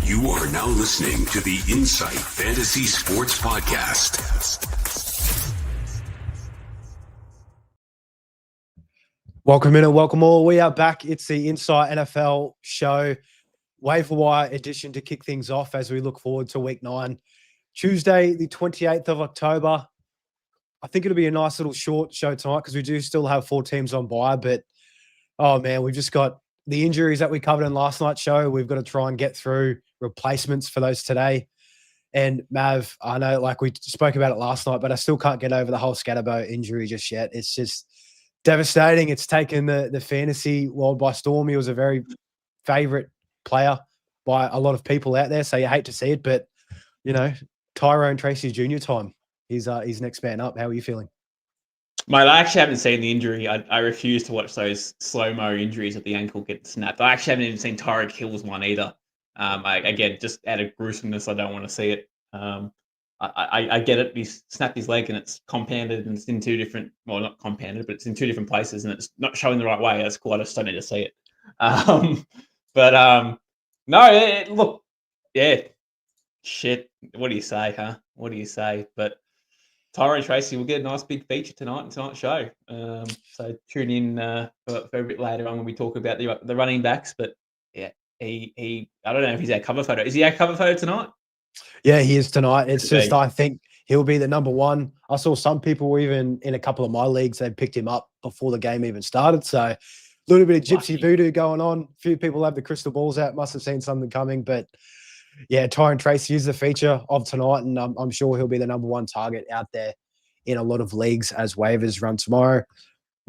You are now listening to the Insight Fantasy Sports Podcast. Welcome in and welcome all. We are back. It's the Insight NFL show, waiver wire edition to kick things off as we look forward to week 9. Tuesday, the 28th of October. I think it'll be a nice little short show tonight because we do still have 4 teams on bye. But, oh, man, we've just got the injuries that we covered in last night's show. We've got to try and get through replacements for those today. And, Mav, I know, like we spoke about it last night, but I still can't get over the whole Scatterbo injury just yet. It's just devastating. It's taken the fantasy world by storm. He was a very favorite player by a lot of people out there, so you hate to see it. But, you know, Tyrone Tracy Jr. time. He's next man up. How are you feeling? Mate, I actually haven't seen the injury. I refuse to watch those slow-mo injuries at the ankle get snapped. I actually haven't even seen Tyreek Hill's one either. Again, just out of gruesomeness, I don't want to see it. I get it. He snapped his leg and it's compounded and it's in 2 different, well, not compounded, but it's in 2 different places and it's not showing the right way. That's cool. I just don't need to see it. No, look, yeah, shit. What do you say, huh? What do you say? But Tyrone Tracy will get a nice big feature tonight in tonight's show. So tune in for a bit later on when we talk about the running backs. But yeah, he I don't know if he's our cover photo. Is he our cover photo tonight? Yeah, he is tonight. It's just, I think he'll be the number 1. I saw some people even in a couple of my leagues, they picked him up before the game even started. So a little bit of gypsy voodoo going on. A few people have the crystal balls out, must have seen something coming. But yeah, Tyrone Tracy is the feature of tonight, and I'm sure he'll be the number 1 target out there in a lot of leagues as waivers run tomorrow.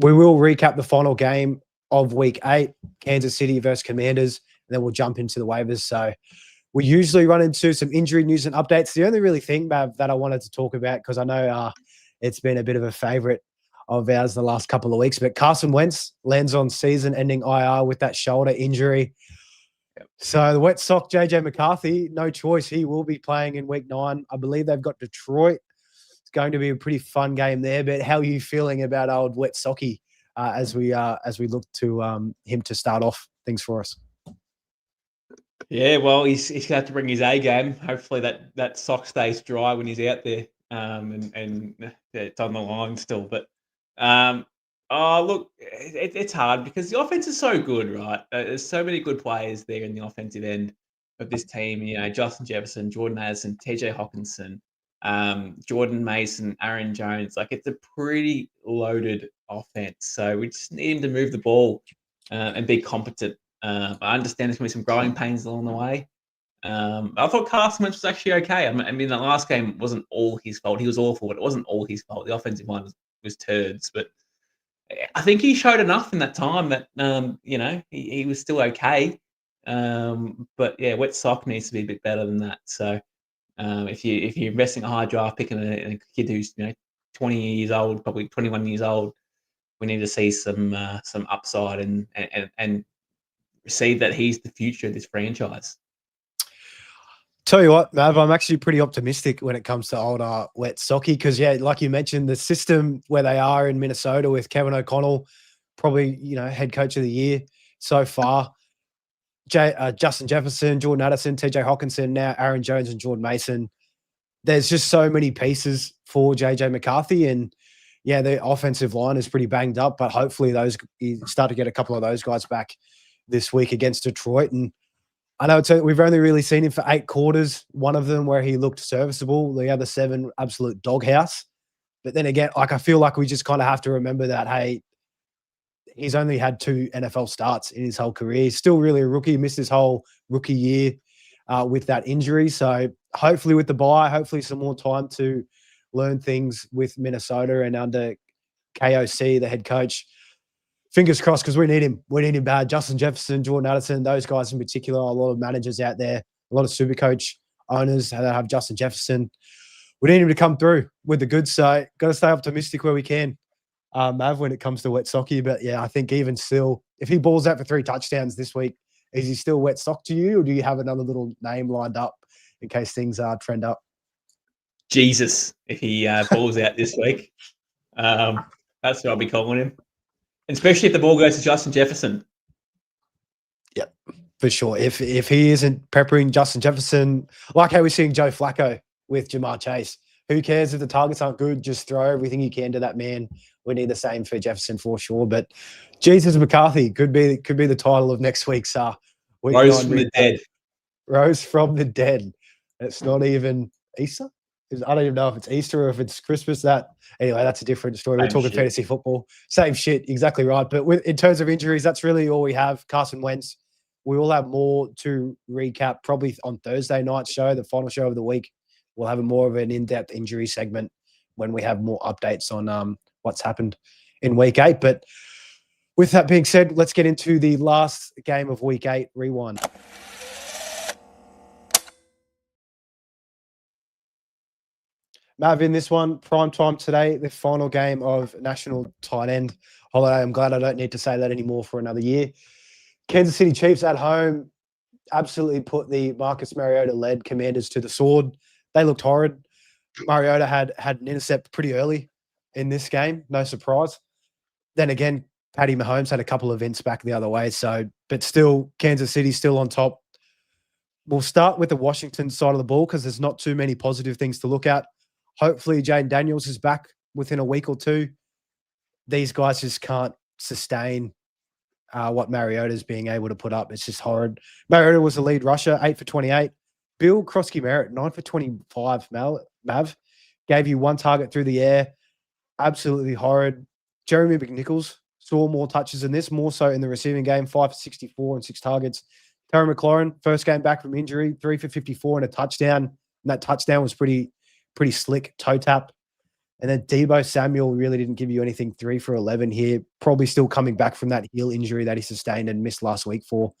We will recap the final game of week 8, Kansas City versus Commanders, and then we'll jump into the waivers. So we usually run into some injury news and updates. The only really thing, Mav, that I wanted to talk about, because I know it's been a bit of a favorite of ours the last couple of weeks, but Carson Wentz lands on season-ending IR with that shoulder injury. So the wet sock, JJ McCarthy, no choice. He will be playing in week 9. I believe they've got Detroit. It's going to be a pretty fun game there. But how are you feeling about old wet socky as we look to him to start off things for us? Yeah, well, he's going to have to bring his A game. Hopefully that sock stays dry when he's out there, and it's on the line still. But look, it's hard because the offense is so good, right? There's so many good players there in the offensive end of this team. You know, Justin Jefferson, Jordan Addison, TJ Hawkinson, Jordan Mason, Aaron Jones. Like, it's a pretty loaded offense. So we just need him to move the ball and be competent. I understand there's going to be some growing pains along the way. I thought Carson Wentz was actually okay. I mean, the last game wasn't all his fault. He was awful, but it wasn't all his fault. The offensive line was turds. But I think he showed enough in that time that, he was still okay. But, yeah, wet sock needs to be a bit better than that. So if you're investing a high draft pick in a kid who's 20 years old, probably 21 years old, we need to see some upside and see that he's the future of this franchise. Tell you what, Mav, I'm actually pretty optimistic when it comes to old wet socky because, yeah, like you mentioned, the system where they are in Minnesota with Kevin O'Connell, probably, head coach of the year so far. Justin Jefferson, Jordan Addison, TJ Hawkinson, now Aaron Jones and Jordan Mason. There's just so many pieces for JJ McCarthy. And, yeah, the offensive line is pretty banged up, but hopefully you start to get a couple of those guys back this week against Detroit. And I know we've only really seen him for 8 quarters, one of them where he looked serviceable, the other 7 absolute doghouse. But then again, I feel like we just kind of have to remember that, hey, he's only had 2 NFL starts in his whole career. He's still really a rookie. He missed his whole rookie year with that injury. So hopefully with the bye, hopefully some more time to learn things with Minnesota and under KOC, the head coach. Fingers crossed, because we need him. We need him bad. Justin Jefferson, Jordan Addison, those guys in particular, a lot of managers out there, a lot of super coach owners that have Justin Jefferson. We need him to come through with the goods. So got to stay optimistic where we can, Mav, when it comes to wet socky. But, yeah, I think even still, if he balls out for 3 touchdowns this week, is he still wet sock to you, or do you have another little name lined up in case things trend up? Jesus, if he balls out this week. That's what I'll be calling him. Especially if the ball goes to Justin Jefferson. Yep. For sure. If he isn't peppering Justin Jefferson, like how we're seeing Joe Flacco with Jamar Chase, who cares if the targets aren't good? Just throw everything you can to that man. We need the same for Jefferson for sure. But Jesus McCarthy could be the title of next week's week Rose 9 from the recap. dead. Rose from the dead. It's not even Easter. I don't even know if it's Easter or if it's Christmas. Anyway, that's a different story. We're talking fantasy football. Same shit, exactly right. But in terms of injuries, that's really all we have. Carson Wentz. We will have more to recap probably on Thursday night's show, the final show of the week. We'll have more of an in-depth injury segment when we have more updates on what's happened in week 8. But with that being said, let's get into the last game of week 8, Rewind. Mav, in this one, prime time today, the final game of National Tight End Holiday. I'm glad I don't need to say that anymore for another year. Kansas City Chiefs at home absolutely put the Marcus Mariota-led Commanders to the sword. They looked horrid. Mariota had an intercept pretty early in this game, no surprise. Then again, Patty Mahomes had a couple of events back the other way. But still, Kansas City still on top. We'll start with the Washington side of the ball because there's not too many positive things to look at. Hopefully, Jaden Daniels is back within a week or two. These guys just can't sustain what Mariota's being able to put up. It's just horrid. Mariota was the lead rusher, 8 for 28. Bill Krosky-Merritt, 9 for 25. Mav gave you 1 target through the air. Absolutely horrid. Jeremy McNichols saw more touches than this, more so in the receiving game, 5 for 64 and 6 targets. Terry McLaurin, first game back from injury, 3 for 54 and a touchdown. And that touchdown was pretty slick, toe tap. And then Deebo Samuel really didn't give you anything, 3 for 11 here. Probably still coming back from that heel injury that he sustained and missed last week for.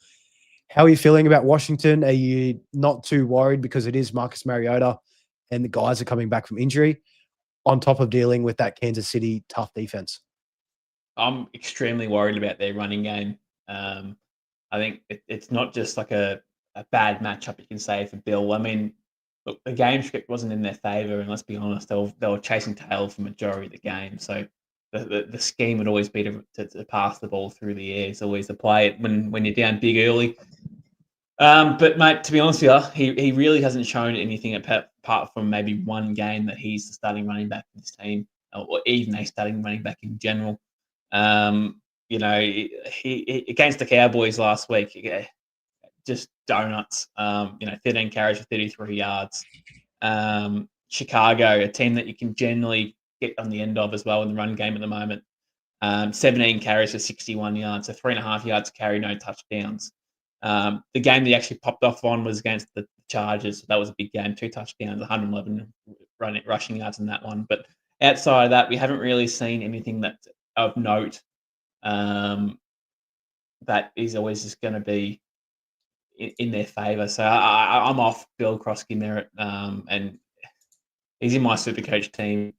How are you feeling about Washington? Are you not too worried because it is Marcus Mariota and the guys are coming back from injury on top of dealing with that Kansas City tough defense? I'm extremely worried about their running game. I think it's not just like a bad matchup, you can say, for Bill. I mean, look, the game script wasn't in their favour, and let's be honest, they were chasing tail for the majority of the game. So the scheme would always be to pass the ball through the air. It's always to play it when you're down big early. But mate, to be honest with you, he really hasn't shown anything apart from maybe one game that he's the starting running back for this team, or even a starting running back in general. He against the Cowboys last week, just donuts. 13 carries for 33 yards. Chicago, a team that you can generally get on the end of as well in the run game at the moment. 17 carries for 61 yards, so 3.5 yards carry, no touchdowns. The game they actually popped off on was against the Chargers. That was a big game, 2 touchdowns, 111 rushing yards in that one. But outside of that, we haven't really seen anything that's of note that is always just going to be in their favour. So I'm off Bill Krosky-Merritt, and he's in my Supercoach team.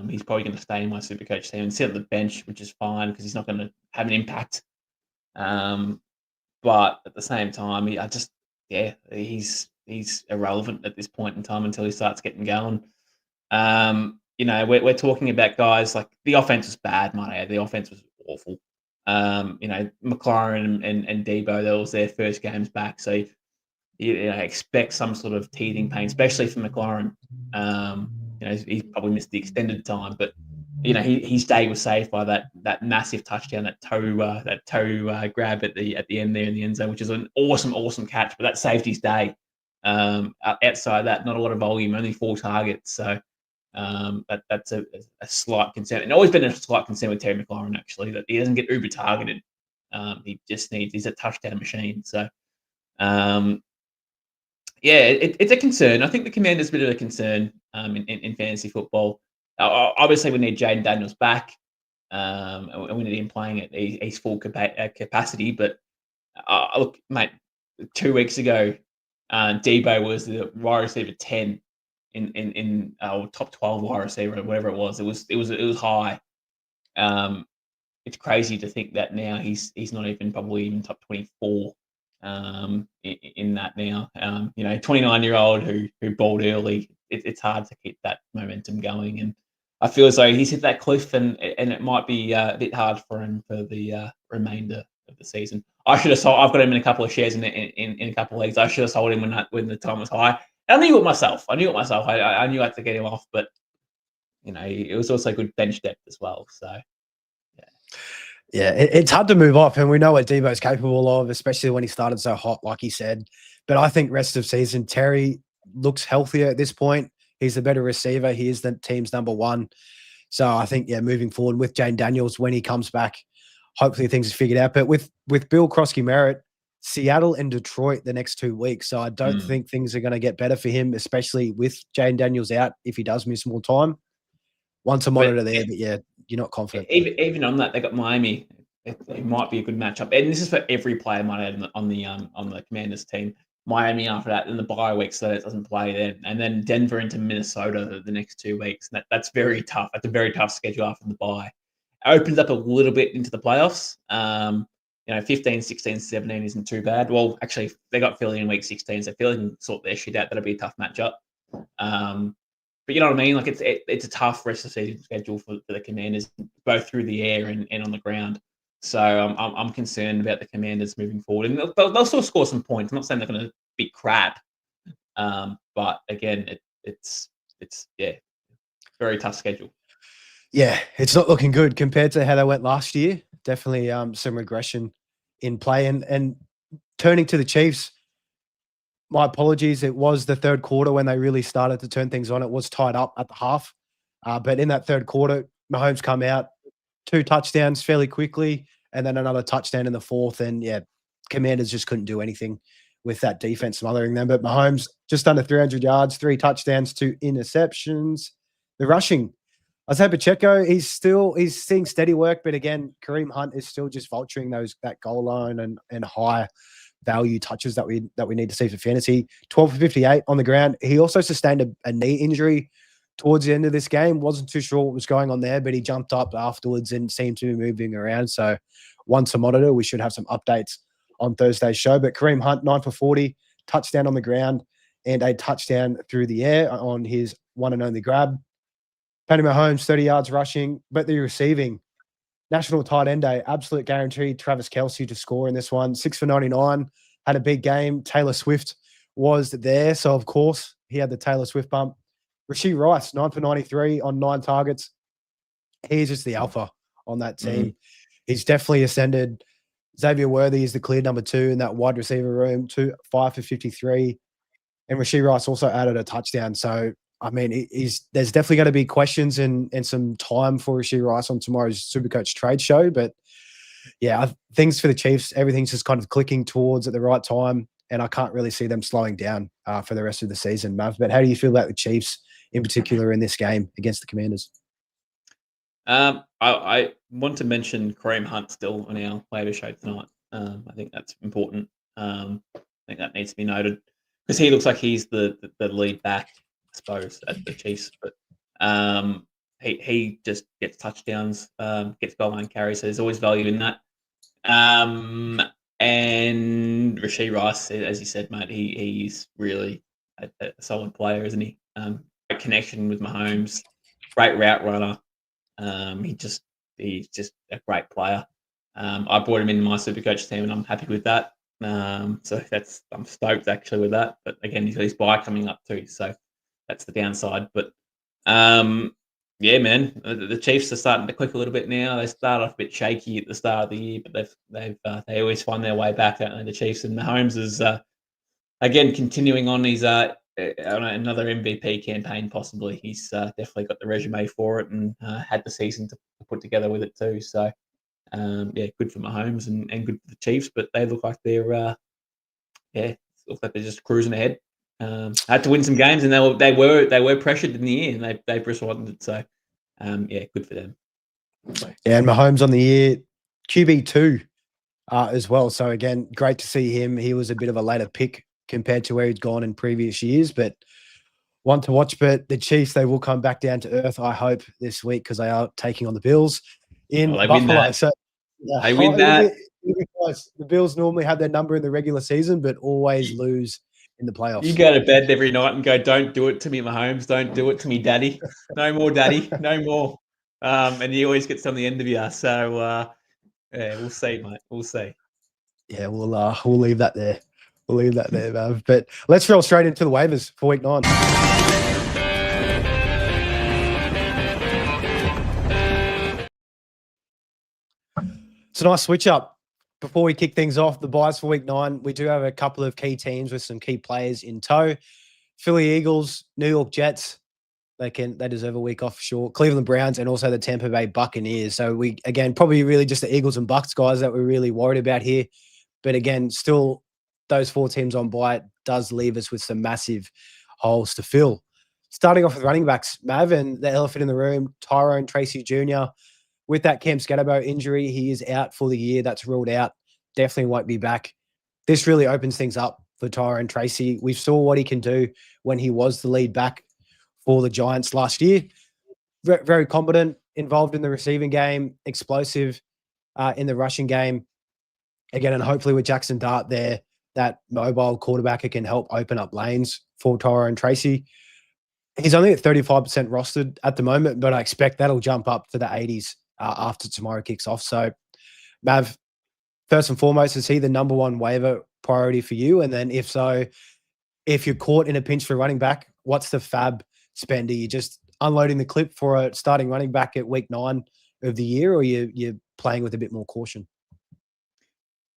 He's probably going to stay in my Supercoach team and sit on the bench, which is fine because he's not going to have an impact. But at the same time, he's irrelevant at this point in time until he starts getting going. We're talking about guys like the offense was bad, mate. The offense was awful. McLaurin and Deebo, that was their first games back, so you expect some sort of teething pain, especially for McLaurin. He probably missed the extended time, but his day was saved by that massive touchdown, that toe grab at the end there in the end zone, which is an awesome catch. But that saved his day. Outside of that, not a lot of volume, only 4 targets. So that's a slight concern, and always been a slight concern with Terry McLaurin actually, that he doesn't get uber targeted. He's a touchdown machine. So it's a concern. I think the Commanders a bit of a concern in fantasy football. Obviously, we need Jaden Daniels back, and we need him playing at his full capacity. But look, mate, 2 weeks ago, Deebo was the wide receiver 10 in top 12 wide receiver, whatever it was. It was high. It's crazy to think that now he's not even probably even top 24 in that now. 29-year-old who balled early. It's hard to keep that momentum going, and I feel as though he's hit that cliff, and it might be a bit hard for him for the remainder of the season. I should have sold. I've got him in a couple of shares in a couple of leagues. I should have sold him when the time was high. I knew it myself. I knew I had to get him off, but it was also good bench depth as well. So yeah, it's hard to move off, and we know what Debo's capable of, especially when he started so hot, like he said. But I think rest of season, Terry looks healthier at this point. He's a better receiver. He is the team's number one. So I think, moving forward with Jane Daniels, when he comes back, hopefully things are figured out. But with Bill Krosky-Merritt, Seattle and Detroit the next 2 weeks. So I don't think things are going to get better for him, especially with Jane Daniels out if he does miss more time. One to monitor there, but you're not confident. Even on that, they got Miami. It might be a good matchup, and this is for every player might add on the Commanders team. Miami after that, and the bye week, so it doesn't play then, and then Denver into Minnesota the next 2 weeks. And that's very tough. That's a very tough schedule after the bye. It opens up a little bit into the playoffs. 15, 16, 17 isn't too bad. Well, actually, they got Philly in week 16, so Philly can sort their shit out. That'll be a tough matchup. But you know what I mean? Like it's a tough rest of the season schedule for the Commanders, both through the air and on the ground. So I'm concerned about the Commanders moving forward, and they'll still score some points. I'm not saying they're going to be crap, but again, it's very tough schedule. Yeah, it's not looking good compared to how they went last year. Definitely some regression in play. And turning to the Chiefs, my apologies. It was the third quarter when they really started to turn things on. It was tied up at the half. But in that third quarter, Mahomes come out, 2 touchdowns fairly quickly, and then another touchdown in the fourth. And, Commanders just couldn't do anything with that defense smothering them. But Mahomes, just under 300 yards, 3 touchdowns, 2 interceptions. The rushing, Isaiah Pacheco, he's seeing steady work, but again, Kareem Hunt is still just vulturing that goal line and high value touches that we need to see for fantasy. 12 for 58 on the ground. He also sustained a knee injury towards the end of this game. Wasn't too sure what was going on there, but he jumped up afterwards and seemed to be moving around. So one to monitor. We should have some updates on Thursday's show. But Kareem Hunt, 9 for 40, touchdown on the ground and a touchdown through the air on his one and only grab. Patty Mahomes, 30 yards rushing, but the receiving, National Tight End Day, absolute guarantee. Travis Kelce to score in this one. 6 for 99, had a big game. Taylor Swift was there, so of course he had the Taylor Swift bump. Rashee Rice, 9 for 93 on 9 targets. He's just the alpha on that team. He's definitely ascended. Xavier Worthy is the clear number 2 in that wide receiver room, 5 for 53. And Rashee Rice also added a touchdown. So, I mean, there's definitely going to be questions and some time for Rashee Rice on tomorrow's Supercoach trade show. But, things for the Chiefs, everything's just kind of clicking towards at the right time, and I can't really see them slowing down for the rest of the season, Mav. But how do you feel about the Chiefs in particular in this game against the Commanders? I want to mention Kareem Hunt still on our waiver show tonight. I think that's important. I think that needs to be noted because he looks like he's the lead back, I suppose, at the Chiefs. But he just gets touchdowns, gets goal line carries, so there's always value in that. And Rashee Rice, as you said, mate, he's really a solid player, isn't he? Great connection with Mahomes, great route runner. He's just a great player. I brought him into my Supercoach team, and I'm happy with that. So I'm stoked actually with that. But again, he's got his bye coming up too, so that's the downside. But man, the Chiefs are starting to click a little bit now. They start off a bit shaky at the start of the year, but they always find their way back, don't they, the Chiefs? And Mahomes is again continuing on his another MVP campaign, possibly. He's definitely got the resume for it and had the season to put together with it too. So, good for Mahomes and good for the Chiefs, but they look like they're just cruising ahead. Had to win some games, and they were pressured in the year, and they responded. So, good for them. Yeah, and Mahomes on the year, QB2 as well. So again, great to see him. He was a bit of a later pick compared to where he'd gone in previous years, but one to watch. But the Chiefs, they will come back down to earth, I hope, this week because they are taking on the Bills in Buffalo. So they win that. The Bills normally have their number in the regular season, but always lose in the playoffs. You go to bed every night and go, "Don't do it to me, Mahomes. Don't do it to me, Daddy. No more, Daddy. No more." And he always gets on the end of you. So we'll see, mate. We'll see. Yeah, we'll leave that there. We'll leave that there, Mav. But let's roll straight into the waivers for week 9. It's a nice switch up. Before we kick things off, the buys for week 9, we do have a couple of key teams with some key players in tow. Philly Eagles, New York Jets, they deserve a week off for sure. Cleveland Browns and also the Tampa Bay Buccaneers. So we, again, probably really just the Eagles and Bucks guys that we're really worried about here. But again, still those 4 teams on bye does leave us with some massive holes to fill. Starting off with running backs, Mav, and the elephant in the room, Tyrone Tracy Jr. With that Cam Scatterbo injury, he is out for the year. That's ruled out. Definitely won't be back. This really opens things up for Tyrone Tracy. We saw what he can do when he was the lead back for the Giants last year. Very competent, involved in the receiving game, explosive in the rushing game. Again, and hopefully with Jackson Dart there, that mobile quarterback who can help open up lanes for Tyrone Tracy. He's only at 35% rostered at the moment, but I expect that'll jump up to the 80s after tomorrow kicks off. So, Mav, first and foremost, is he the number one waiver priority for you? And then if so, if you're caught in a pinch for running back, what's the fab spend? Are you just unloading the clip for a starting running back at week 9 of the year, or you're playing with a bit more caution?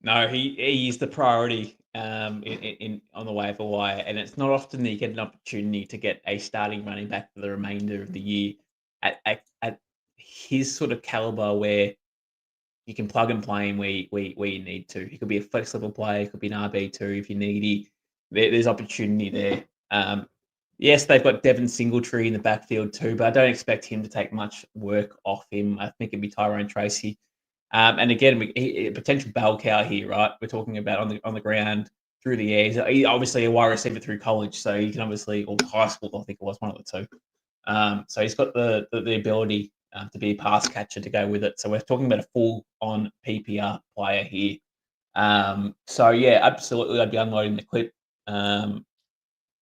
No, he is the priority in on the waiver wire, and it's not often that you get an opportunity to get a starting running back for the remainder of the year at his sort of caliber, where you can plug and play him where you need to. He could be a flex level player, he could be an RB2 if you need it. There's opportunity there. Yes, they've got Devin Singletary in the backfield too, but I don't expect him to take much work off him. I think it'd be Tyrone Tracy. And again, a potential bell cow here, right? We're talking about on the ground, through the air. He's obviously a wide receiver through college, so he can obviously, or high school, I think it was one of the two. So he's got the ability to be a pass catcher to go with it. So we're talking about a full-on PPR player here. So yeah, absolutely, I'd be unloading the clip.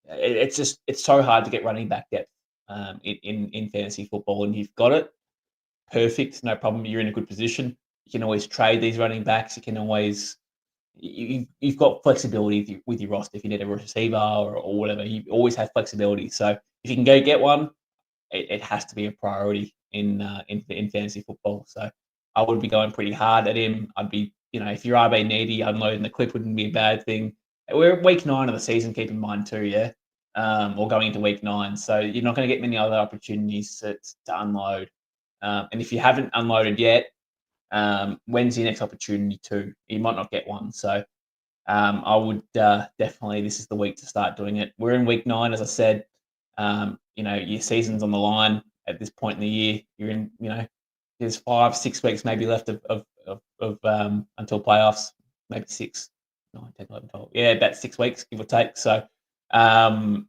It's so hard to get running back depth in fantasy football, and you've got it. Perfect, no problem. You're in a good position. You can always trade these running backs. You can always you've got flexibility with your roster. If you need a receiver or whatever, you always have flexibility. So if you can go get one, it has to be a priority in fantasy football. So I would be going pretty hard at him. I'd be, if you're RB needy, unloading the clip wouldn't be a bad thing. We're at week 9 of the season, keep in mind too, yeah, or going into week 9. So you're not going to get many other opportunities to unload. And if you haven't unloaded yet, when's your next opportunity to? You might not get one. So I would definitely, this is the week to start doing it. We're in week 9, as I said. Your season's on the line at this point in the year. You're in, there's 5-6 weeks maybe left of until playoffs, maybe 6, 9, 10, 11, 12. Yeah, about 6 weeks, give or take. So so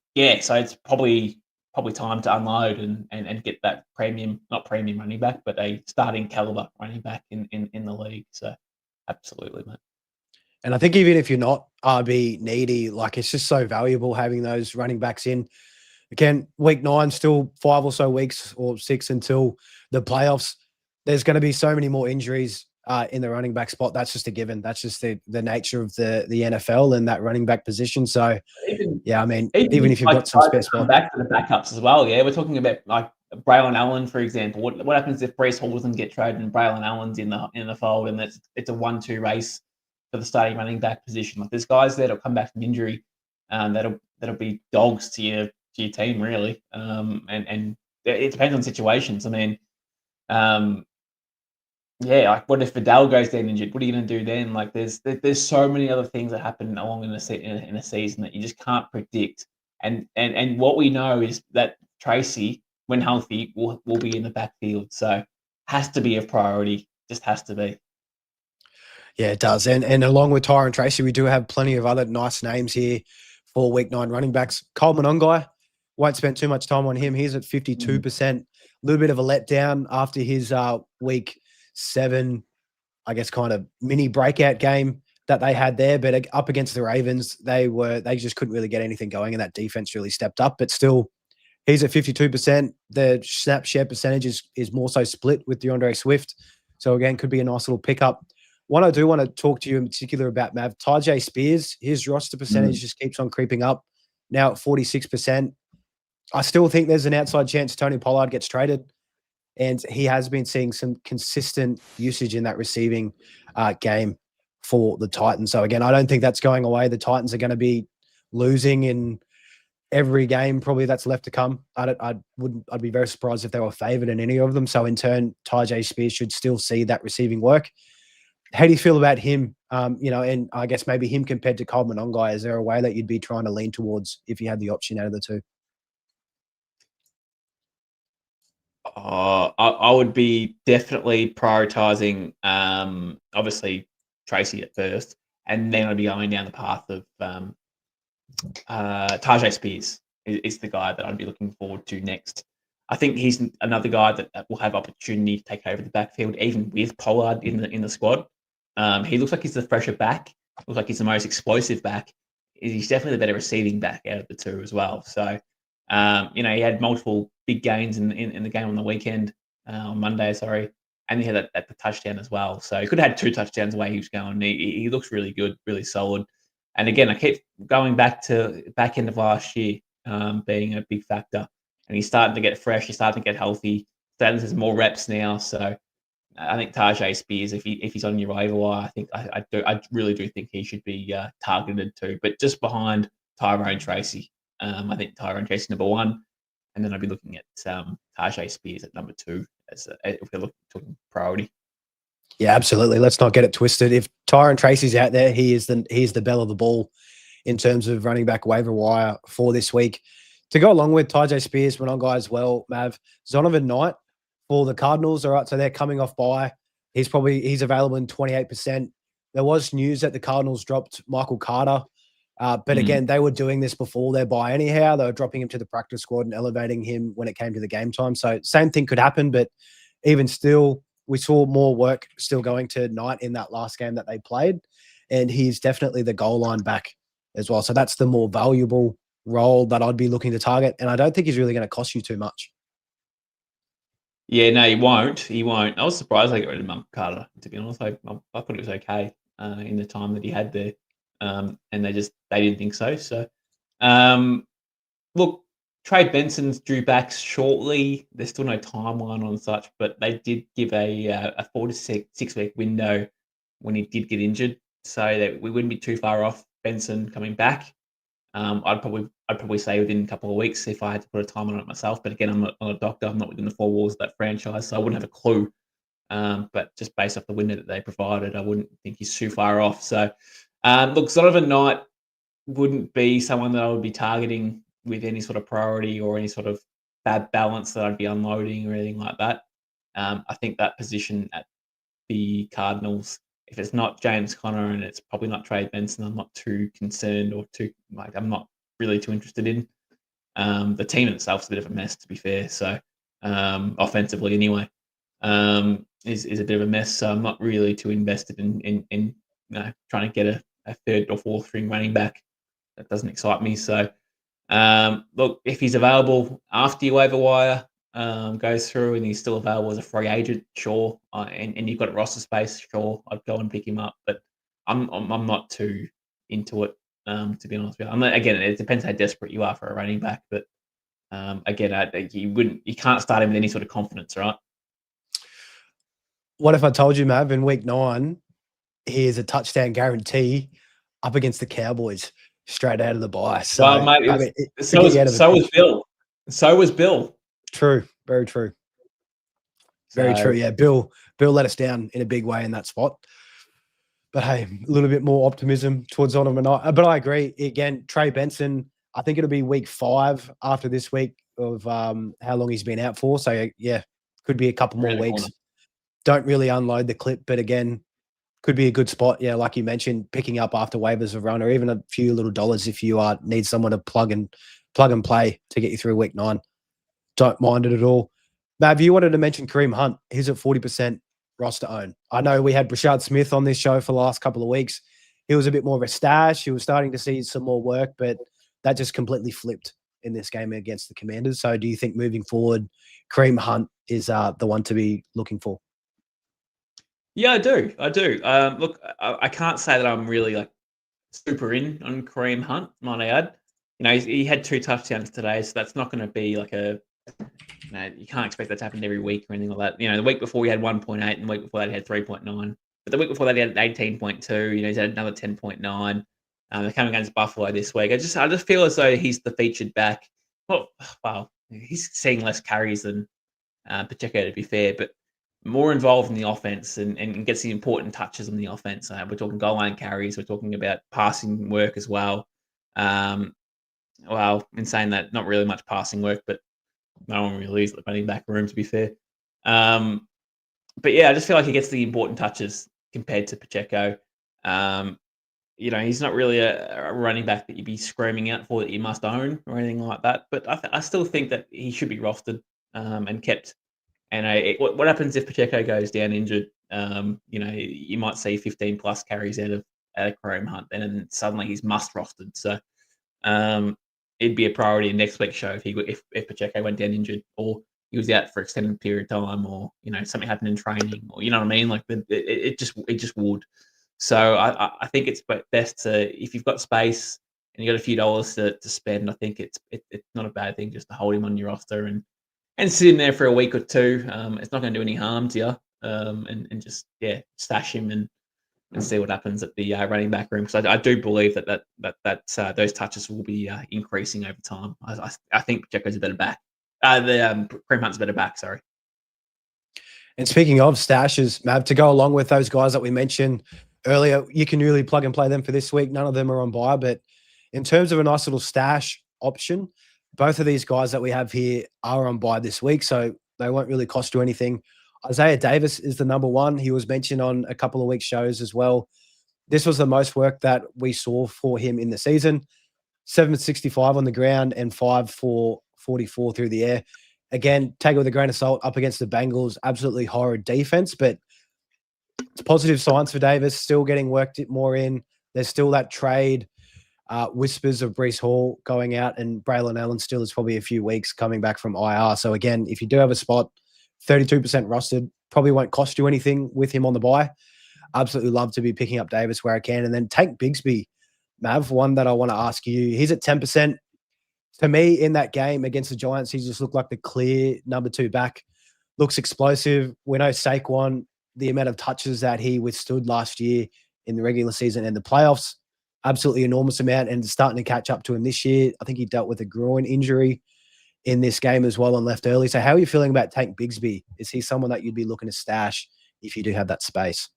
it's probably time to unload and get that not premium running back, but a starting caliber running back in the league. So absolutely, mate. And I think even if you're not RB needy, like, it's just so valuable having those running backs in. Again, week 9, still 5 or so weeks or 6 until the playoffs. There's going to be so many more injuries in the running back spot. That's just a given. That's just the nature of the NFL and that running back position. So, even if you've got some spare spot. Back to the backups as well, yeah. We're talking about like Braylon Allen, for example. What happens if Breece Hall doesn't get traded and Braylon Allen's in the fold, and it's a 1-2 race for the starting running back position? Like, there's guys that'll come back from injury, that'll be dogs to your team, really. And it depends on situations. Like, what if Vidal goes down injured? What are you going to do then? Like, there's so many other things that happen along in a season that you just can't predict. And what we know is that Tracy, when healthy, will be in the backfield. So has to be a priority. Just has to be. Yeah, it does. And along with Tyrone Tracy, we do have plenty of other nice names here for week 9 running backs. Coleman Ongai, won't spend too much time on him. He's at 52%. A little bit of a letdown after his week 7, I guess, kind of mini breakout game that they had there. But up against the Ravens, they just couldn't really get anything going, and that defense really stepped up. But still, he's at 52%. The snap share percentage is more so split with DeAndre Swift. So again, could be a nice little pickup One I do want to talk to you in particular about, Mav, Tajay Spears, his roster percentage just keeps on creeping up, now at 46%. I still think there's an outside chance Tony Pollard gets traded, and he has been seeing some consistent usage in that receiving game for the Titans. So again, I don't think that's going away. The Titans are going to be losing in every game probably that's left to come. I'd be very surprised if they were favored in any of them. So in turn, Tajay Spears should still see that receiving work. How do you feel about him? And I guess maybe him compared to Coleman Ongai. Is there a way that you'd be trying to lean towards if you had the option out of the two? I would be definitely prioritizing, obviously, Tracy at first, and then I'd be going down the path of Tajay Spears is the guy that I'd be looking forward to next. I think he's another guy that will have opportunity to take over the backfield, even with Pollard in the squad. He looks like he's the fresher back. Looks like he's the most explosive back. He's definitely the better receiving back out of the two as well. So, he had multiple big gains in the game on the weekend, on Monday, sorry, and he had that the touchdown as well. So he could have had 2 touchdowns the way he was going. He looks really good, really solid. And again, I keep going back to back end of last year being a big factor. And he's starting to get fresh. He's starting to get healthy. Starting to have more reps now. So I think Tajay Spears, if he's on your waiver wire, I really do think he should be targeted too. But just behind Tyrone Tracy. I think Tyrone Tracy number 1, and then I'd be looking at Tajay Spears at number 2 if we're talking priority. Yeah, absolutely. Let's not get it twisted. If Tyrone Tracy's out there, he's the bell of the ball in terms of running back waiver wire for this week. To go along with Tajay Spears, went on guy as well, Mav, Zonovan Knight for the Cardinals. All right, so they're coming off bye. He's available in 28%. There was news that the Cardinals dropped Michael Carter. But again, they were doing this before their bye anyhow. They were dropping him to the practice squad and elevating him when it came to the game time. So same thing could happen, but even still, we saw more work still going to Knight in that last game that they played, and he's definitely the goal line back as well. So that's the more valuable role that I'd be looking to target, and I don't think he's really going to cost you too much. Yeah, no, he won't. He won't. I was surprised they got rid of Michael Carter, to be honest. I thought it was okay in the time that he had there. And they didn't think so. So, look, Trey Benson's due back shortly. There's still no timeline on such, but they did give a 4 to 6 week window when he did get injured, so that we wouldn't be too far off Benson coming back. I'd probably say within a couple of weeks if I had to put a time on it myself. But again, I'm not a doctor. I'm not within the 4 walls of that franchise, so I wouldn't have a clue. But just based off the window that they provided, I wouldn't think he's too far off. So. Look, Zonovan Knight wouldn't be someone that I would be targeting with any sort of priority or any sort of bad balance that I'd be unloading or anything like that. I think that position at the Cardinals, if it's not James Conner and it's probably not Trey Benson, I'm not too concerned or I'm not really too interested in. The team itself is a bit of a mess, to be fair. So offensively, anyway, is a bit of a mess. So I'm not really too invested in trying to get a 3rd or 4th string running back. That doesn't excite me. So, look, if he's available after your waiver wire goes through and he's still available as a free agent, sure. And you've got roster space, sure. I'd go and pick him up. But I'm not too into it, to be honest with you. Again, it depends how desperate you are for a running back. But again, you can't start him with any sort of confidence, right? What if I told you, Mav, in week 9, he is a touchdown guarantee up against the Cowboys straight out of the bye. So, well, mate, so was Bill. So was Bill. True. Very true. Very true. Yeah, Bill let us down in a big way in that spot. But hey, a little bit more optimism towards Zonovan Knight. But I agree. Again, Trey Benson, I think it'll be week 5 after this week of how long he's been out for. So, yeah, could be a couple more weeks. Don't really unload the clip, but again, could be a good spot. Yeah, like you mentioned, picking up after waivers have run, or even a few little dollars if you need someone to plug and play to get you through week 9. Don't mind it at all. Mav, you wanted to mention Kareem Hunt. He's at 40% roster own. I know we had Brashad Smith on this show for the last couple of weeks. He was a bit more of a stash. He was starting to see some more work, but that just completely flipped in this game against the Commanders. So do you think moving forward, Kareem Hunt is the one to be looking for? Yeah, I do. I do. Look, I can't say that I'm really like super in on Kareem Hunt, might I add. He had 2 touchdowns today, so that's not going to be like you can't expect that to happen every week or anything like that. The week before he had 1.8, and the week before that he had 3.9. But the week before that he had 18.2. He's had another 10.9. They're coming against Buffalo this week. I just feel as though he's the featured back. Well, he's seeing less carries than Pacheco, to be fair, but more involved in the offense and gets the important touches on the offense. We're talking goal line carries. We're talking about passing work as well. Well, in saying that, not really much passing work, but no one really is running back room, to be fair. But yeah, I just feel like he gets the important touches compared to Pacheco. He's not really a running back that you'd be screaming out for that you must own or anything like that. But I still think that he should be rostered and kept. And what happens if Pacheco goes down injured? You might see 15 plus carries out of Kareem Hunt, and then suddenly he's must rostered. So it'd be a priority in next week's show if Pacheco went down injured, or he was out for extended period of time, or something happened in training, or you know what I mean. Like it just would. So I think it's best to, if you've got space and you got a few dollars to spend, I think it's not a bad thing just to hold him on your roster and sit him there for a week or two. It's not going to do any harm to you, and just stash him and see what happens at the running back room, because I do believe that those touches will be increasing over time. I think Pacheco's a better back. Kareem Hunt's a better back. Sorry. And speaking of stashes, Mav, to go along with those guys that we mentioned earlier, you can really plug and play them for this week. None of them are on buy, but in terms of a nice little stash option, both of these guys that we have here are on buy this week, so they won't really cost you anything. Isaiah Davis is the number one. He was mentioned on a couple of weeks' shows as well. This was the most work that we saw for him in the season. 765 on the ground and 5 for 44 through the air. Again, take it with a grain of salt up against the Bengals. Absolutely horrid defense, but it's positive signs for Davis. Still getting worked more in. There's still that trade whispers of Breece Hall going out, and Braylon Allen still is probably a few weeks coming back from IR. So again, if you do have a spot, 32% rostered, probably won't cost you anything with him on the buy. Absolutely love to be picking up Davis where I can. And then take Bigsby, Mav, one that I want to ask you. He's at 10%. To me, in that game against the Giants, he just looked like the clear number 2 back. Looks explosive. We know Saquon, the amount of touches that he withstood last year in the regular season and the playoffs, absolutely enormous amount, and starting to catch up to him this year. I think he dealt with a groin injury in this game as well and left early. So how are you feeling about Tank Bigsby? Is he someone that you'd be looking to stash if you do have that space?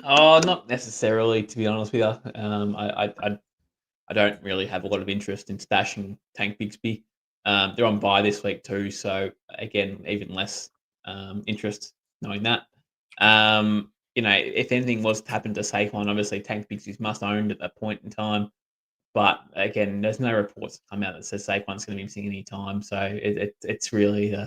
Oh, not necessarily, to be honest with you. I don't really have a lot of interest in stashing Tank Bigsby. They're on bye this week too, so again, even less interest knowing that. If anything was to happen to Saquon, obviously Tank Bigsby's must owned at that point in time. But again, there's no reports that come out that says Saquon's going to be missing any time, so it's really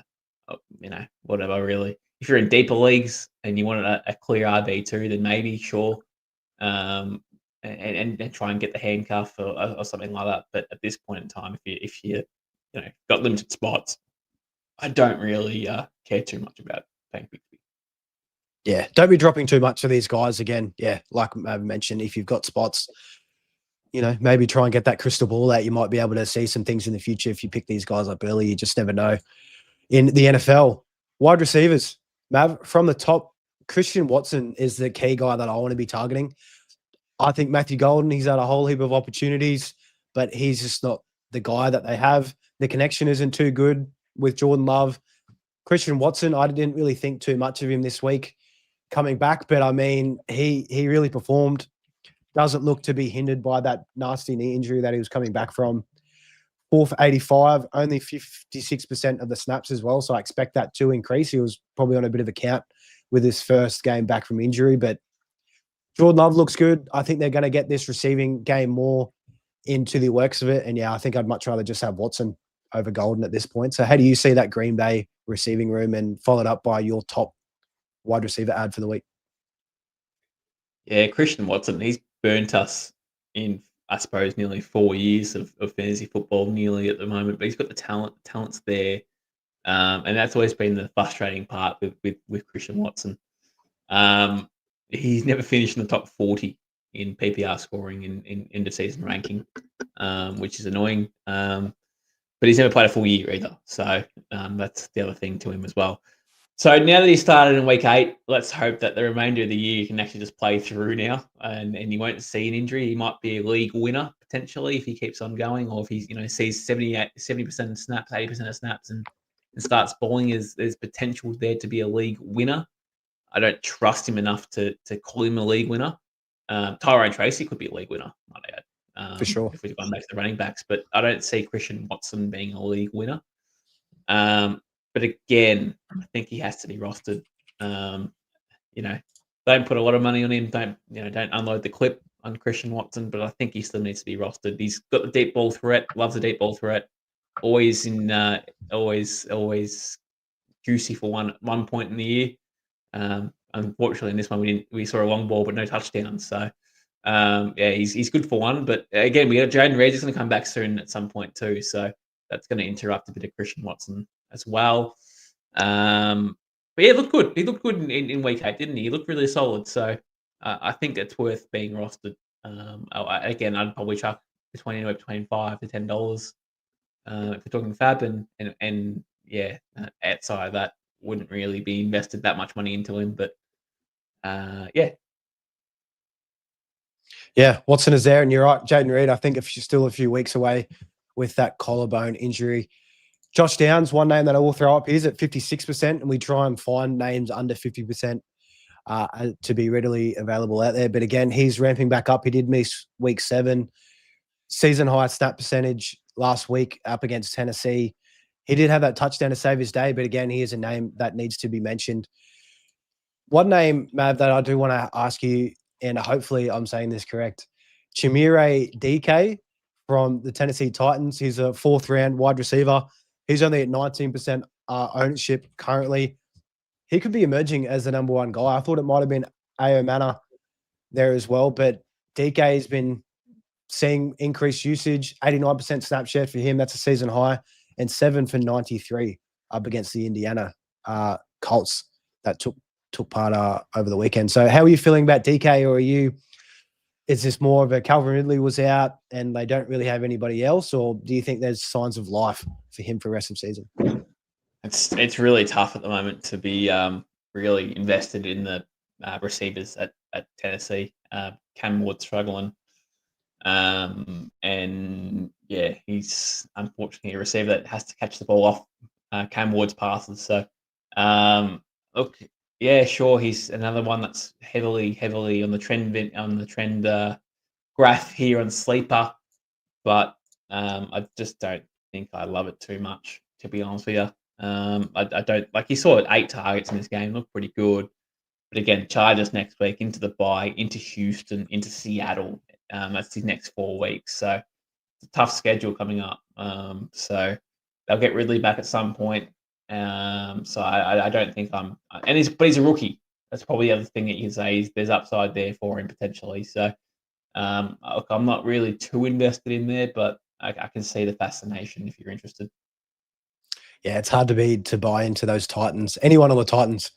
whatever really. If you're in deeper leagues and you want a clear RB2, then maybe sure. And try and get the handcuff or something like that. But at this point in time, if you got limited spots, I don't really care too much about Tank Bigsby. Yeah, don't be dropping too much for these guys again. Yeah, like I mentioned, if you've got spots, maybe try and get that crystal ball out. You might be able to see some things in the future if you pick these guys up early. You just never know. In the NFL, wide receivers, Mav, from the top, Christian Watson is the key guy that I want to be targeting. I think Matthew Golden, he's had a whole heap of opportunities, but he's just not the guy that they have. The connection isn't too good with Jordan Love. Christian Watson, I didn't really think too much of him this week coming back, but I mean, he really performed. Doesn't look to be hindered by that nasty knee injury that he was coming back from. 4 for 85, only 56% of the snaps as well, so I expect that to increase. He was probably on a bit of a count with his first game back from injury, but Jordan Love looks good. I think they're going to get this receiving game more into the works of it. And yeah, I think I'd much rather just have Watson over Golden at this point. So how do you see that Green Bay receiving room, and followed up by your top wide receiver ad for the week? Yeah, Christian Watson, he's burnt us in, I suppose, nearly 4 years of fantasy football, nearly at the moment. But he's got the talent's there. And that's always been the frustrating part with Christian Watson. He's never finished in the top 40 in PPR scoring in end of season ranking, which is annoying. But he's never played a full year either. So that's the other thing to him as well. So now that he started in week 8, let's hope that the remainder of the year he can actually just play through now, and you won't see an injury. He might be a league winner potentially if he keeps on going, or if he sees 70% of snaps, 80% of snaps, and starts balling. There's potential there to be a league winner. I don't trust him enough to call him a league winner. Tyrone Tracy could be a league winner, might add, For sure. if we're going back to the running backs, but I don't see Christian Watson being a league winner. But again, I think he has to be rostered. Don't put a lot of money on him. Don't unload the clip on Christian Watson, but I think he still needs to be rostered. He's got the deep ball threat, loves the deep ball threat. Always juicy for one point in the year. Unfortunately, in this one we saw a long ball but no touchdowns. So he's good for one. But again, we got Jaden Reed is going to come back soon at some point too. So that's going to interrupt a bit of Christian Watson as well. But yeah, looked good. He looked good in week 8, didn't he? He looked really solid. So I think it's worth being rostered. Again, I'd probably chuck between $5 to $10 if we're talking fab, and outside of that, wouldn't really be invested that much money into him. But Yeah, Watson is there, and you're right, Jaden Reed. I think if you're still a few weeks away with that collarbone injury. Josh Downs, one name that I will throw up. He's at 56%, and we try and find names under 50% to be readily available out there. But again, he's ramping back up. He did miss week 7, season high snap percentage last week up against Tennessee. He did have that touchdown to save his day, but again, he is a name that needs to be mentioned. One name, Mav, that I do want to ask you, and hopefully I'm saying this correct, Chimere DK from the Tennessee Titans. He's a 4th round wide receiver. He's only at 19% ownership currently. He could be emerging as the number 1 guy. I thought it might have been A.O. Manor there as well, but DK has been seeing increased usage, 89% snap share for him. That's a season high, and 7 for 93 up against the Indiana Colts that took part over the weekend. So how are you feeling about DK, or is this more of a Calvin Ridley was out and they don't really have anybody else, or do you think there's signs of life for him for the rest of the season? It's really tough at the moment to be really invested in the receivers at Tennessee. Cam Ward's struggling. He's unfortunately a receiver that has to catch the ball off Cam Ward's passes. So, sure, he's another one that's heavily on the trend graph here on Sleeper, but I just don't think I love it too much, to be honest with you. I don't like. He saw 8 targets in this game, looked pretty good, but again, Chargers next week, into the bye, into Houston, into Seattle. That's his next 4 weeks, so it's a tough schedule coming up. So they'll get Ridley back at some point. So I don't think but he's a rookie. That's probably the other thing that you can say. There's upside there for him potentially. So look, I'm not really too invested in there, but I can see the fascination if you're interested. Yeah, it's hard to buy into those Titans. Anyone on the Titans,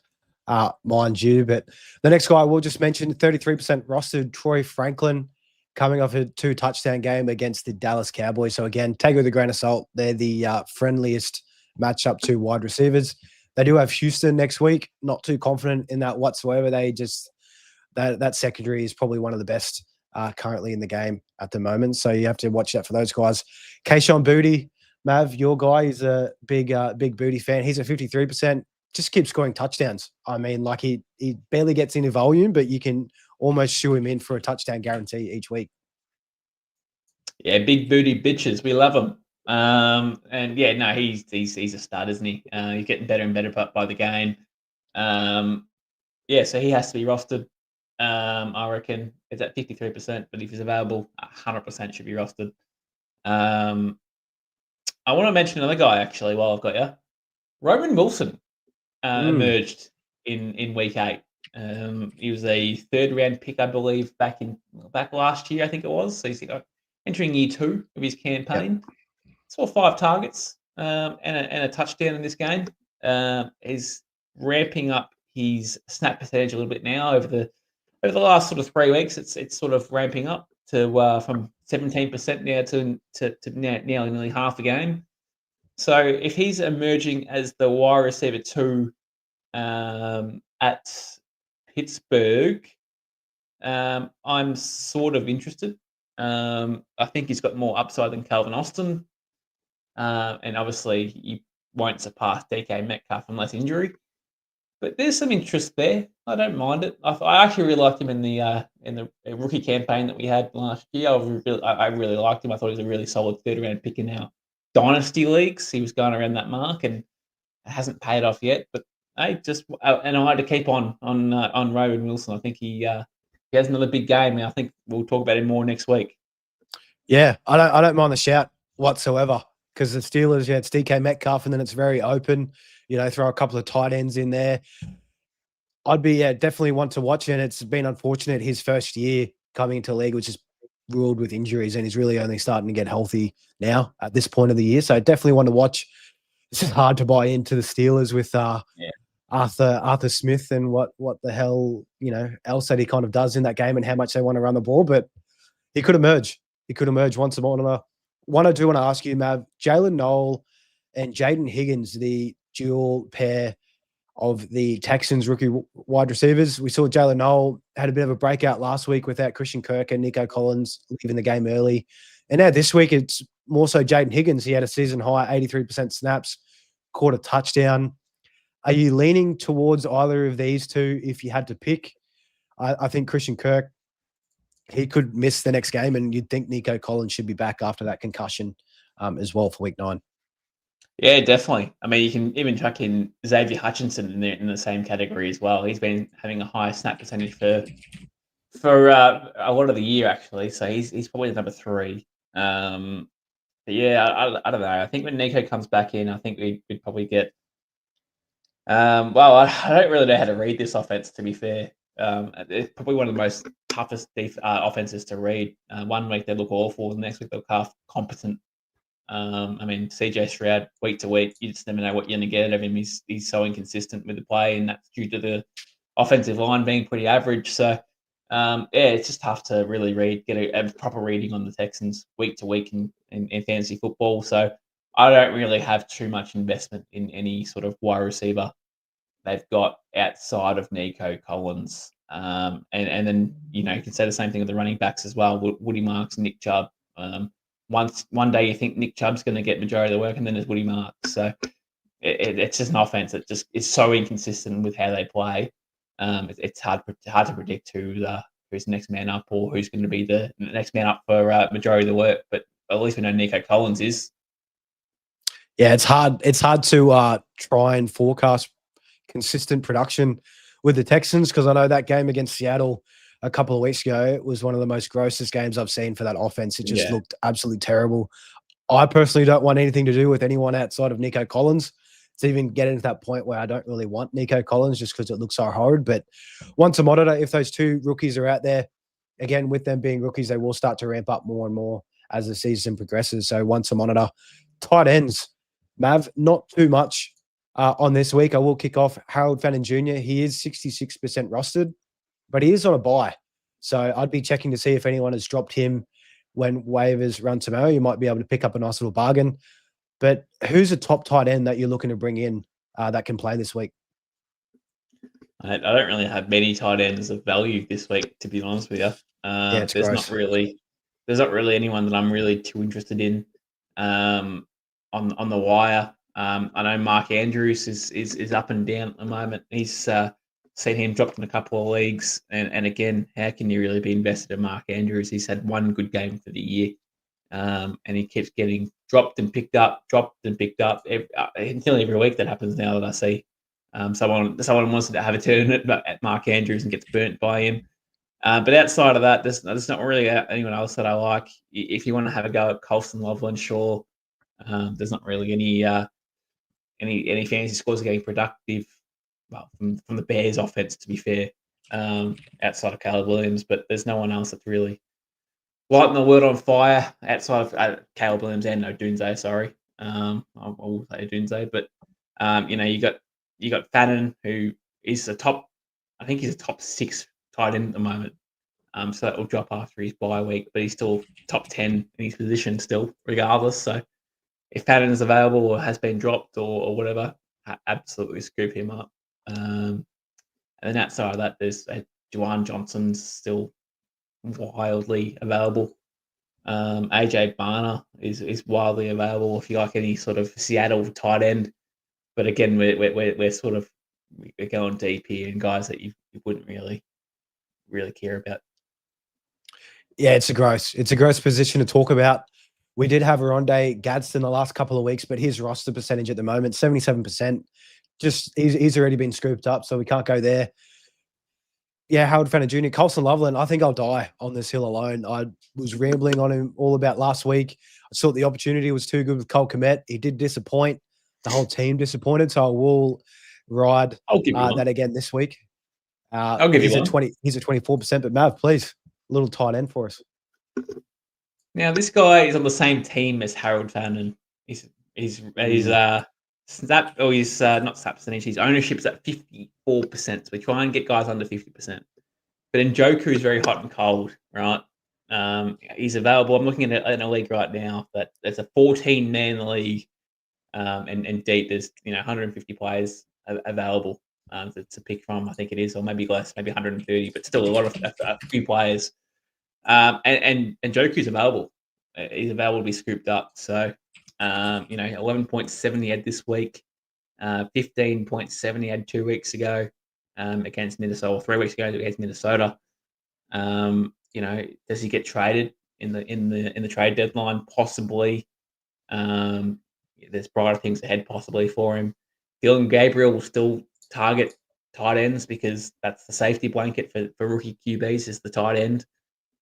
mind you. But the next guy we'll just mention, 33% rostered, Troy Franklin, coming off a 2 touchdown game against the Dallas Cowboys. So again, take it with a grain of salt. They're the friendliest matchup to wide receivers. They do have Houston next week. Not too confident in that whatsoever. That secondary is probably one of the best currently in the game at the moment. So you have to watch out for those guys. Kayshon Boutte, Mav, your guy is a big Boutte fan. He's at 53%. Just keeps scoring touchdowns. I mean, like he barely gets any volume, but you can almost shoe him in for a touchdown guarantee each week. Yeah, big booty bitches. We love him. He's a stud, isn't he? He's getting better and better by the game. So he has to be rostered. I reckon it's at 53%, but if he's available, 100% should be rostered. I want to mention another guy actually while I've got you. Roman Wilson emerged in week 8. He was a 3rd round pick, I believe, back last year, I think it was. So he's entering year 2 of his campaign. Yep. Saw 5 targets and a touchdown in this game. He's ramping up his snap percentage a little bit now over the last sort of 3 weeks. It's sort of ramping up to from 17% now to now nearly half a game. So if he's emerging as the wide receiver 2 at Pittsburgh, I'm sort of interested. I think he's got more upside than Calvin Austin. And obviously, he won't surpass DK Metcalf unless injury. But there's some interest there. I don't mind it. I actually really liked him in the rookie campaign that we had last year. I really liked him. I thought he was a really solid third round pick in our dynasty leagues. He was going around that mark, and it hasn't paid off yet. But hey, and I had to keep on Rowan Wilson. I think he has another big game. And I think we'll talk about him more next week. Yeah, I don't mind the shout whatsoever, because the Steelers, it's DK Metcalf, and then it's very open. Throw a couple of tight ends in there. I'd be definitely one to watch, and it's been unfortunate his first year coming into the league, which is ruled with injuries, and he's really only starting to get healthy now at this point of the year. So I definitely want to watch. It's just hard to buy into the Steelers with Arthur Smith and what the hell else that he kind of does in that game and how much they want to run the ball, but he could emerge. He could emerge once more. One I do want to ask you, Mav, Jalen Noel and Jaden Higgins, the dual pair of the Texans rookie wide receivers. We saw Jalen Noel had a bit of a breakout last week without Christian Kirk and Nico Collins leaving the game early. And now this week, it's more so Jaden Higgins. He had a season high, 83% snaps, caught a touchdown. Are you leaning towards either of these two if you had to pick? I think Christian Kirk, he could miss the next game, and you'd think Nico Collins should be back after that concussion as well for week 9. Yeah, definitely. I mean, you can even chuck in Xavier Hutchinson in the same category as well. He's been having a high snap percentage for a lot of the year, actually. So he's probably the number 3. But yeah, I don't know. I think when Nico comes back in, I think we'd probably get. Well, I don't really know how to read this offense, to be fair. It's probably one of the most toughest offenses to read. One week they look awful, the next week they look half competent. I mean, CJ Stroud, week to week, you just never know what you're going to get out of him. He's so inconsistent with the play, and that's due to the offensive line being pretty average. So, it's just tough to really get a proper reading on the Texans week to week in fantasy football. So, I don't really have too much investment in any sort of wide receiver they've got outside of Nico Collins. And then, you can say the same thing with the running backs as well, Woody Marks, Nick Chubb. One day you think Nick Chubb's going to get majority of the work, and then there's Woody Marks. So it's just an offense that just is so inconsistent with how they play. It's hard to predict who's the next man up or who's going to be the next man up for majority of the work. But at least we know Nico Collins is. Yeah, it's hard. It's hard to try and forecast consistent production with the Texans, because I know that game against Seattle a couple of weeks ago, it was one of the most grossest games I've seen for that offense. It just looked absolutely terrible. I personally don't want anything to do with anyone outside of Nico Collins. It's even getting to that point where I don't really want Nico Collins just because it looks so horrid. But one to monitor, if those two rookies are out there, again, with them being rookies, they will start to ramp up more and more as the season progresses. So one to monitor. Tight ends, Mav, not too much on this week. I will kick off Harold Fannin Jr. He is 66% rostered, but he is on a bye. So I'd be checking to see if anyone has dropped him when waivers run tomorrow. You might be able to pick up a nice little bargain. But who's a top tight end that you're looking to bring in that can play this week? I don't really have many tight ends of value this week, to be honest with you. There's not really anyone that I'm really too interested in on the wire. I know Mark Andrews is up and down at the moment. He's seen him dropped in a couple of leagues, and again, how can you really be invested in Mark Andrews? He's had one good game for the year, and he keeps getting dropped and picked up. Until every week that happens now that I see someone wants to have a turn at Mark Andrews and gets burnt by him. But outside of that, there's not really anyone else that I like. If you want to have a go at Colston Loveland, sure. There's not really any fantasy scores are getting productive. Well, from the Bears offense, to be fair, outside of Caleb Williams, but there's no one else that's really lighting the world on fire outside of Caleb Williams and Odunze. Sorry, I will say Odunze, but you got Fannin, who he's a top. I think he's a top 6 tight end at the moment. So that will drop after his bye week, but he's still top 10 in his position still, regardless. So if Patton is available or has been dropped or whatever, absolutely scoop him up. And then outside of that, there's Juwan Johnson's still wildly available. AJ Barner is wildly available if you like any sort of Seattle tight end. But again, we're sort of we're going deep here and guys that you wouldn't really care about. Yeah, it's a gross position to talk about. We did have Aronde Gadsden the last couple of weeks, but his roster percentage at the moment, 77%. Just he's already been scooped up, so we can't go there. Yeah, Howard Fenner Jr., Colson Loveland, I think I'll die on this hill alone. I was rambling on him all about last week. I thought the opportunity was too good with Cole Kmet. He did disappoint. The whole team disappointed, so I will ride I'll give you that again this week. I'll give you one. He's at 24%, but Mav, please, a little tight end for us. Now this guy is on the same team as Harold Fannin. He's snap or he's not snap percentage. His ownership is at 54%. So we try and get guys under 50%. But Njoku is very hot and cold, right? He's available. I'm looking at in a league right now that there's a 14-man league, and deep. There's 150 players available to pick from. I think it is, or maybe less, maybe 130, but still a few players. And Njoku's available. He's available to be scooped up. So 11.7 he had this week, 15.7 he had 2 weeks ago against Minnesota, or 3 weeks ago against Minnesota. Does he get traded in the trade deadline? Possibly. There's brighter things ahead possibly for him. Dylan Gabriel will still target tight ends because that's the safety blanket for rookie QBs is the tight end.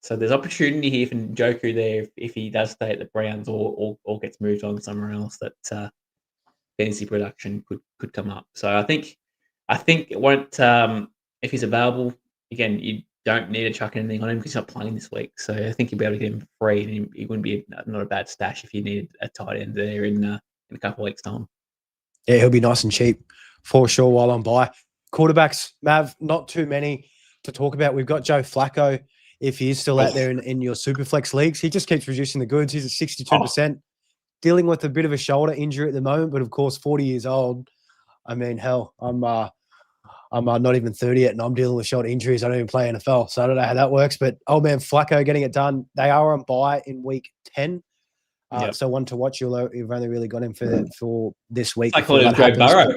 So there's opportunity here for Njoku there if he does stay at the Browns or gets moved on somewhere else that fantasy production could come up. So I think it won't if he's available, again, you don't need to chuck anything on him because he's not playing this week. So I think you'll be able to get him for free and he wouldn't be not a bad stash if you needed a tight end there in a couple of weeks' time. Yeah, he'll be nice and cheap for sure while I'm by. Quarterbacks, Mav, not too many to talk about. We've got Joe Flacco. If he is still out there in your Superflex leagues, he just keeps reducing the goods. He's at 62%, dealing with a bit of a shoulder injury at the moment, but of course, 40 years old. I mean, hell, I'm not even 30 yet, and I'm dealing with shoulder injuries. I don't even play NFL, so I don't know how that works. But old man Flacco getting it done. They are on bye in week 10, so one to watch. You've only really got him for this week. I call him Joe Burrow.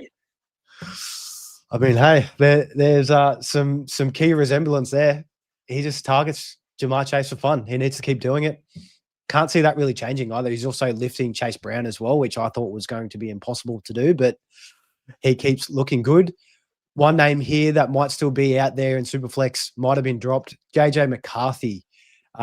I mean, hey, there's some key resemblance there. He just targets Jamar Chase for fun. He needs to keep doing it. Can't see that really changing either. He's also lifting Chase Brown as well, which I thought was going to be impossible to do, but he keeps looking good. One name here that might still be out there in Superflex might have been dropped, JJ McCarthy.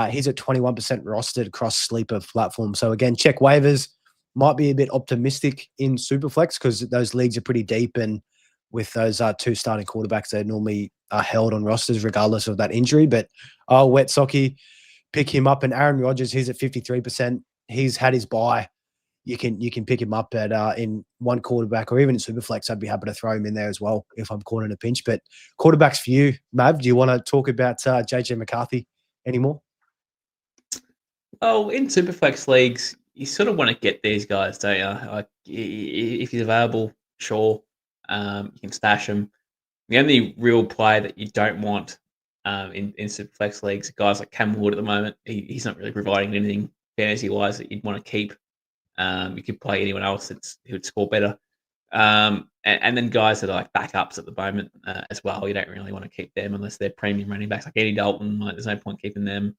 He's at 21% rostered across sleeper platforms. So again, check waivers. Might be a bit optimistic in Superflex because those leagues are pretty deep, and with those 2 starting quarterbacks, they normally are held on rosters regardless of that injury. But Wet Socky, pick him up. And Aaron Rodgers, he's at 53%. He's had his bye. You can pick him up at in one quarterback or even in Superflex. I'd be happy to throw him in there as well if I'm caught in a pinch. But quarterbacks for you, Mav, do you want to talk about JJ McCarthy anymore? Oh, in Superflex leagues, you sort of want to get these guys, don't you? Like, if he's available, sure, you can stash him. The only real player that you don't want in Superflex leagues, guys like Cam Ward at the moment, he's not really providing anything fantasy-wise that you'd want to keep. You could play anyone else who would score better. And then guys that are like backups at the moment as well, you don't really want to keep them unless they're premium running backs like Andy Dalton. Like, there's no point keeping them.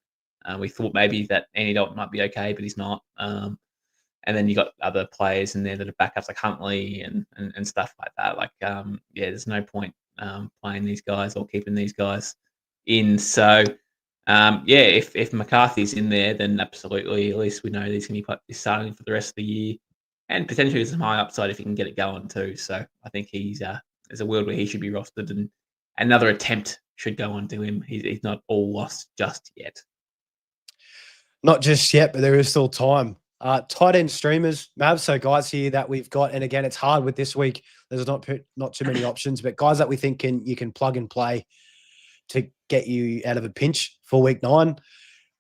We thought maybe that Andy Dalton might be okay, but he's not. And then you got other players in there that are backups like Huntley and stuff like that. Like, there's no point playing these guys or keeping these guys in. So, if McCarthy's in there, then absolutely, at least we know he's going to be starting for the rest of the year, and potentially some high upside if he can get it going too. So I think there's a world where he should be rostered, and another attempt should go on to him. He's not all lost just yet. Not just yet, but there is still time. Tight end streamers, Mav. So guys here that we've got, and again, it's hard with this week. There's not too many options, but guys that we think you can plug and play to get you out of a pinch for week 9.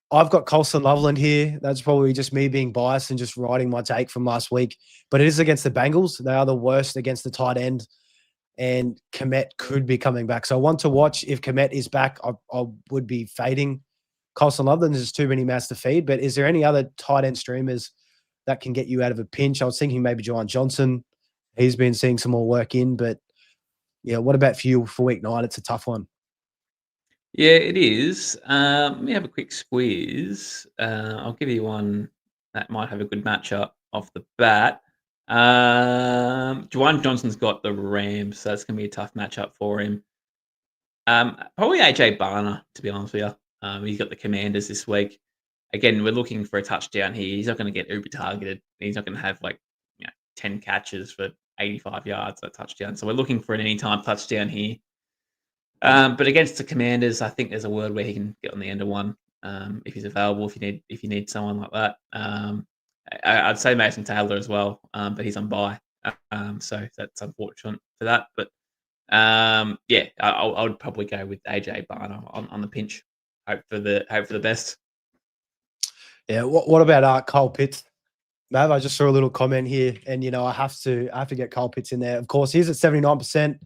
I've got Colson Loveland here. That's probably just me being biased and just writing my take from last week. But it is against the Bengals. They are the worst against the tight end. And Komet could be coming back. So I want to watch. If Komet is back, I would be fading Colson Loveland. There's too many mouths to feed. But is there any other tight end streamers that can get you out of a pinch? I was thinking maybe John Johnson. He's been seeing some more work in. But, yeah, what about for you for week 9? It's a tough one. Yeah, it is. Let me have a quick squeeze. I'll give you one that might have a good matchup off the bat. Juwan Johnson's got the Rams, so that's going to be a tough matchup for him. Probably AJ Barner, to be honest with you. He's got the Commanders this week. Again, we're looking for a touchdown here. He's not going to get uber targeted. He's not going to have 10 catches for 85 yards a touchdown. So we're looking for an anytime touchdown here. But against the Commanders, I think there's a world where he can get on the end of one if he's available. If you need someone like that, I'd say Mason Taylor as well, but he's on bye, so that's unfortunate for that. But yeah, I would probably go with AJ Barner on the pinch. Hope for the best. Yeah. What about Cole Pitts? Mav, I just saw a little comment here, and I have to get Cole Pitts in there. Of course, he's at 79%.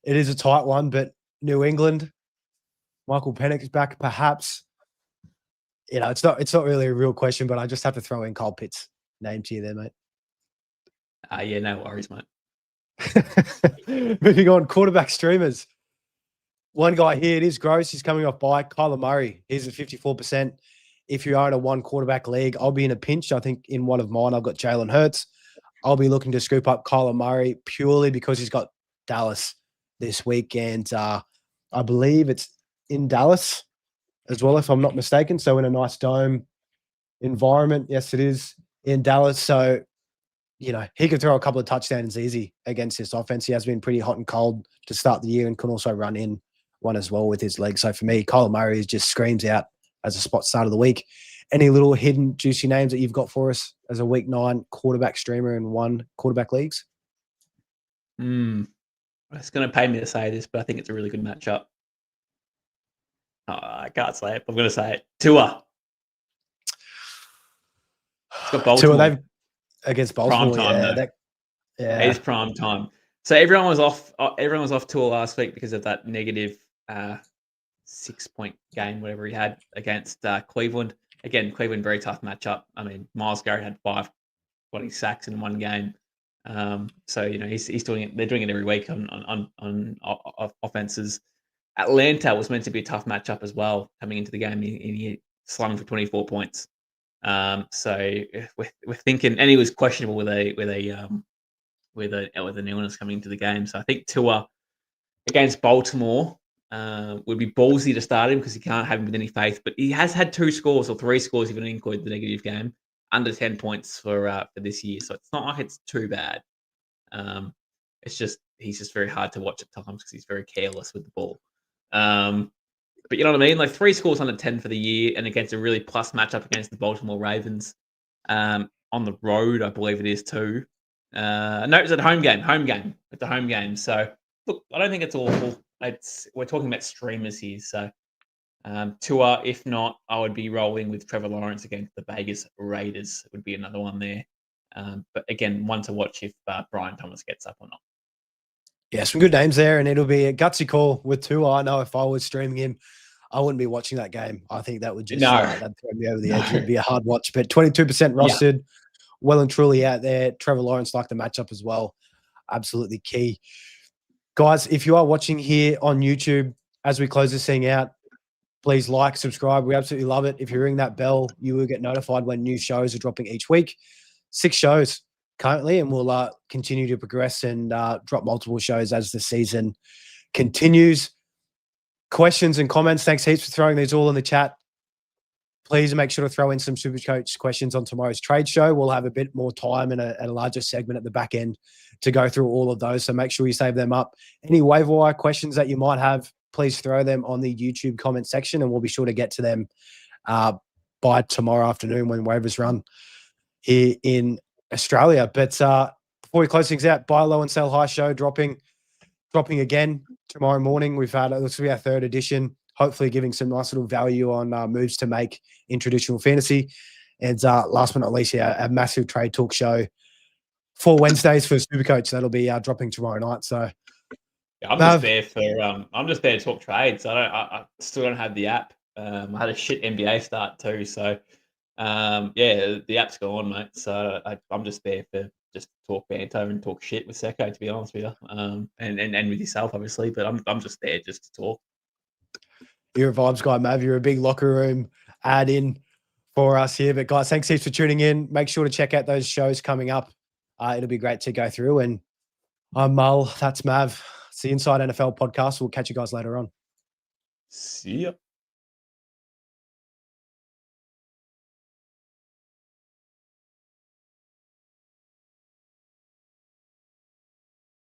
It is a tight one, but New England, Michael Penix is back, perhaps. It's not really a real question, but I just have to throw in Cole Pitts' name to you there, mate. Yeah, no worries, mate. Moving on, quarterback streamers. One guy here, it is gross. He's coming off by Kyler Murray. He's at 54%. If you are in a one quarterback league, I'll be in a pinch. I think in one of mine, I've got Jalen Hurts. I'll be looking to scoop up Kyler Murray purely because he's got Dallas this week, and I believe it's in Dallas as well, if I'm not mistaken. So in a nice dome environment. Yes, it is in Dallas. So, he could throw a couple of touchdowns easy against this offense. He has been pretty hot and cold to start the year and can also run in one as well with his legs. So for me, Kyler Murray just screams out as a spot start of the week. Any little hidden juicy names that you've got for us as a week 9 quarterback streamer in one quarterback leagues? It's going to pay me to say this, but I think it's a really good matchup. I can't say it, but I'm going to say it. Tua. It's got Baltimore. Tua, against Baltimore. Prime time, it is prime time. So everyone was off Tua last week because of that negative 6-point game, whatever he had against Cleveland. Again, Cleveland, very tough matchup. I mean, Myles Garrett had 5 sacks in one game. So he's doing it. They're doing it every week on offenses. Atlanta was meant to be a tough matchup as well coming into the game, and he slung for 24 points. So we're thinking, and he was questionable with an illness coming into the game. So I think Tua against Baltimore would be ballsy to start him because you can't have him with any faith. But he has had 2 scores or 3 scores, if you don't include the negative game, under 10 points for this year. So it's not like it's too bad. It's just he's just very hard to watch at times because he's very careless with the ball. But you know what I mean? Like 3 scores under 10 for the year, and against a really plus matchup against the Baltimore Ravens on the road, I believe it is too. No, it's at home game. It's a home game. So look, I don't think it's awful. We're talking about streamers here. So Tua, if not, I would be rolling with Trevor Lawrence against the Vegas Raiders. Would be another one there. But again, one to watch if Brian Thomas gets up or not. Yeah, some good names there, and it'll be a gutsy call with Tua. I know if I was streaming him, I wouldn't be watching that game. I think that would just that'd throw me over the edge. It'd be a hard watch. But 22% rostered, well and truly out there. Trevor Lawrence liked the matchup as well. Absolutely key. Guys, if you are watching here on YouTube, as we close this thing out, please like, subscribe. We absolutely love it. If you ring that bell, you will get notified when new shows are dropping each week. 6 shows currently, and we'll continue to progress and drop multiple shows as the season continues. Questions and comments, thanks heaps for throwing these all in the chat. Please make sure to throw in some Supercoach questions on tomorrow's trade show. We'll have a bit more time and a larger segment at the back end to go through all of those, so make sure you save them up. Any waiver wire questions that you might have, please throw them on the YouTube comment section, and we'll be sure to get to them by tomorrow afternoon when waivers run. here in Australia. But before we close things out, buy low and sell high show dropping again tomorrow morning. We've had, it looks to be our third edition, hopefully giving some nice little value on moves to make in traditional fantasy. And last but not least, a massive trade talk show for Wednesdays for Supercoach. That'll be dropping tomorrow night. So yeah, I'm just there to talk trades. I still don't have the app. I had a shit NBA start too. So yeah, the app's gone, mate. So I'm just there for just talk banter and talk shit with Secko, to be honest with you. And with yourself, obviously. But I'm just there just to talk. You're a vibes guy, Mav. You're a big locker room add in for us here. But guys, thanks heaps for tuning in. Make sure to check out those shows coming up. It'll be great to go through. And I'm Mull. That's Mav. It's the Inside NFL podcast. We'll catch you guys later on. See ya.